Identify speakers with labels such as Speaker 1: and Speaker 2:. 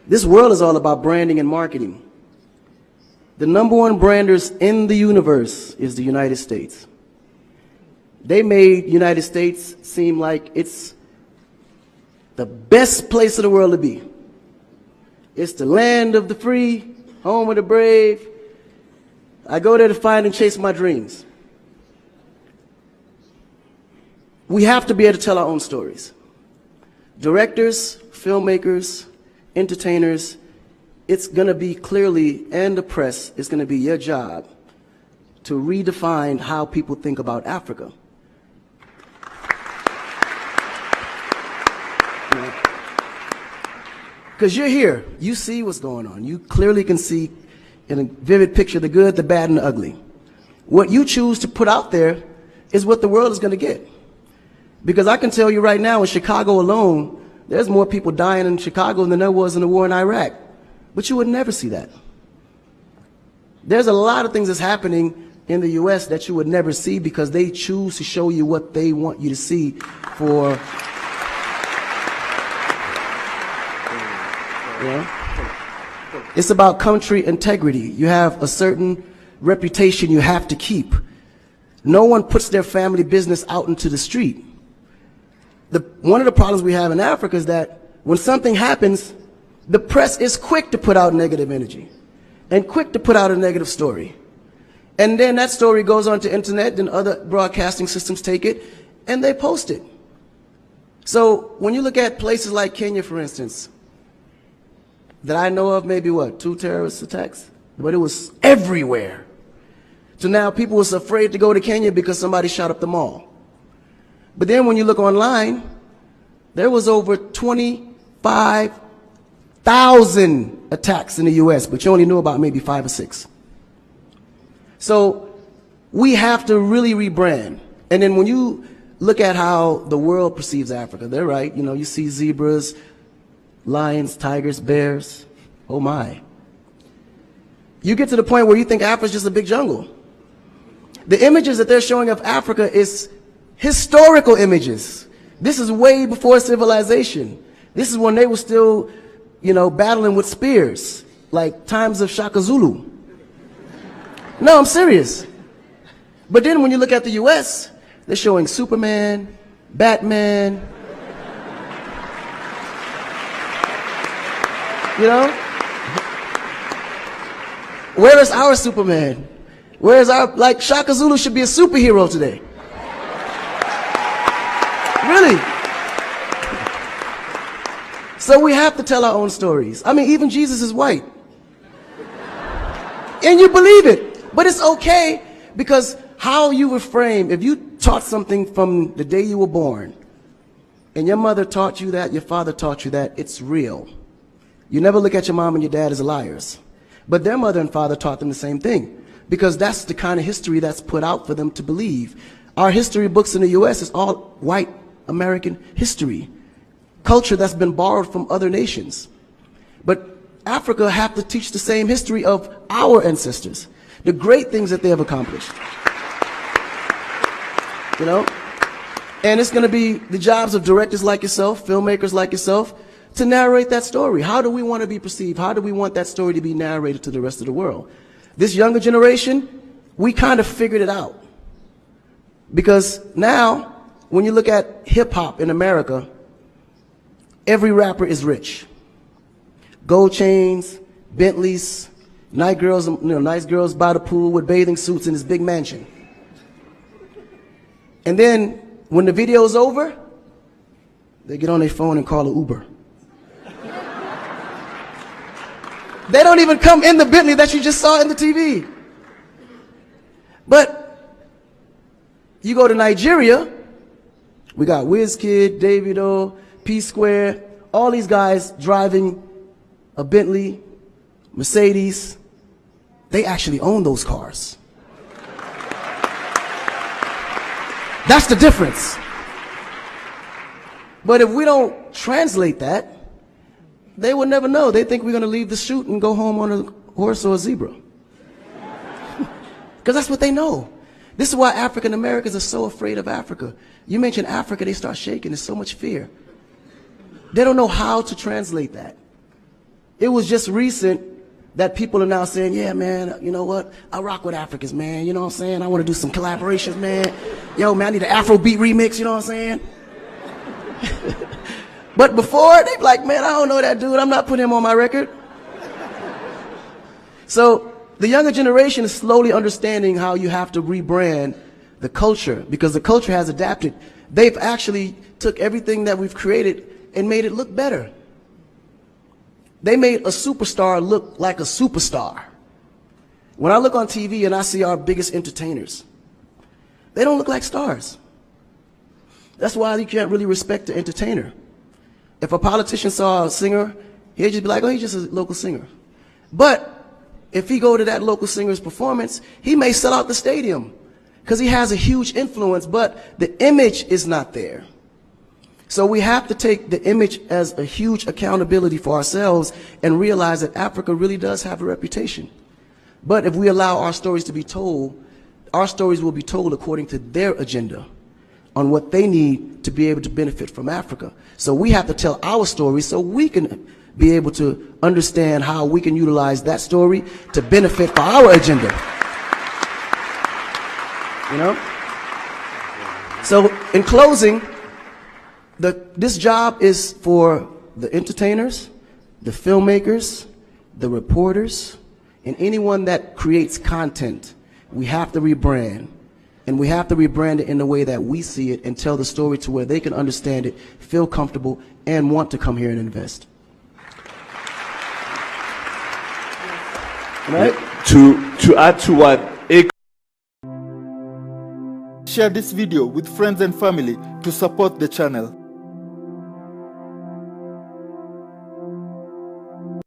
Speaker 1: This world is all about branding and marketing. The number one branders in the universe is the United States. They made United States seem like it's the best place in the world to be. It's the land of the free, home of the brave. I go there to find and chase my dreams. We have to be able to tell our own stories. Directors, filmmakers, entertainers, it's going to be clearly, and the press, it's going to be your job to redefine how people think about Africa. Because you're here, you see what's going on. You clearly can see in a vivid picture the good, the bad, and the ugly. What you choose to put out there is what the world is going to get. Because I can tell you right now, in Chicago alone, there's more people dying in Chicago than there was in the war in Iraq. But you would never see that. There's a lot of things that's happening in the U.S. that you would never see because they choose to show you what they want you to see for, you know? It's about country integrity. You have a certain reputation you have to keep. No one puts their family business out into the street. One of the problems we have in Africa is that when something happens, the press is quick to put out negative energy and quick to put out a negative story. And then that story goes on to internet and other broadcasting systems take it and they post it. So when you look at places like Kenya, for instance, that I know of, maybe what, 2 terrorist attacks? But it was everywhere. So now people was afraid to go to Kenya because somebody shot up the mall. But then when you look online, there was over 25,000 attacks in the U.S., but you only knew about maybe 5 or 6. So we have to really rebrand. And then when you look at how the world perceives Africa, they're right. You know, you see zebras, lions, tigers, bears. Oh my. You get to the point where you think Africa's just a big jungle. The images that they're showing of Africa is historical images. This is way before civilization. This is when they were still, you know, battling with spears, like times of Shaka Zulu. No, I'm serious. But then when you look at the U.S., they're showing Superman, Batman, you know? Where is our Superman? Where is our, like, Shaka Zulu should be a superhero today. Really. So we have to tell our own stories. I mean, even Jesus is white. And you believe it. But it's okay because how you were framed, if you taught something from the day you were born, and your mother taught you that, your father taught you that, it's real. You never look at your mom and your dad as liars. But their mother and father taught them the same thing because that's the kind of history that's put out for them to believe. Our history books in the U.S. is all white American history, culture that's been borrowed from other nations. But Africa have to teach the same history of our ancestors, the great things that they have accomplished. You know? And it's going to be the jobs of directors like yourself, filmmakers like yourself, to narrate that story. How do we want to be perceived? How do we want that story to be narrated to the rest of the world? This younger generation, we kind of figured it out. Because now, when you look at hip-hop in America, every rapper is rich. Gold chains, Bentleys, nice girls by the pool with bathing suits in this big mansion. And then, when the video's over, they get on their phone and call an Uber. They don't even come in the Bentley that you just saw in the TV. But you go to Nigeria, we got Wizkid, Davido, P-Square, all these guys driving a Bentley, Mercedes. They actually own those cars. That's the difference. But if we don't translate that, they will never know. They think we're going to leave the shoot and go home on a horse or a zebra. Because that's what they know. This is why African Americans are so afraid of Africa. You mention Africa, they start shaking. There's so much fear. They don't know how to translate that. It was just recent that people are now saying, yeah, man, you know what? I rock with Africans, man. You know what I'm saying? I want to do some collaborations, man. Yo, man, I need an Afrobeat remix, you know what I'm saying? But before, they'd be like, man, I don't know that dude. I'm not putting him on my record. So the younger generation is slowly understanding how you have to rebrand the culture, because the culture has adapted. They've actually took everything that we've created and made it look better. They made a superstar look like a superstar. When I look on TV and I see our biggest entertainers, they don't look like stars. That's why you can't really respect the entertainer. If a politician saw a singer, he'd just be like, oh, he's just a local singer. But if he go to that local singer's performance, he may sell out the stadium because he has a huge influence, but the image is not there. So we have to take the image as a huge accountability for ourselves and realize that Africa really does have a reputation. But if we allow our stories to be told, our stories will be told according to their agenda on what they need to be able to benefit from Africa. So we have to tell our story so we can be able to understand how we can utilize that story to benefit for our agenda. You know? So in closing, this job is for the entertainers, the filmmakers, the reporters, and anyone that creates content. We have to rebrand. And we have to rebrand it in the way that we see it and tell the story to where they can understand it, feel comfortable, and want to come here and invest. Right?
Speaker 2: To add to what Akon,
Speaker 3: share this video with friends and family to support the channel.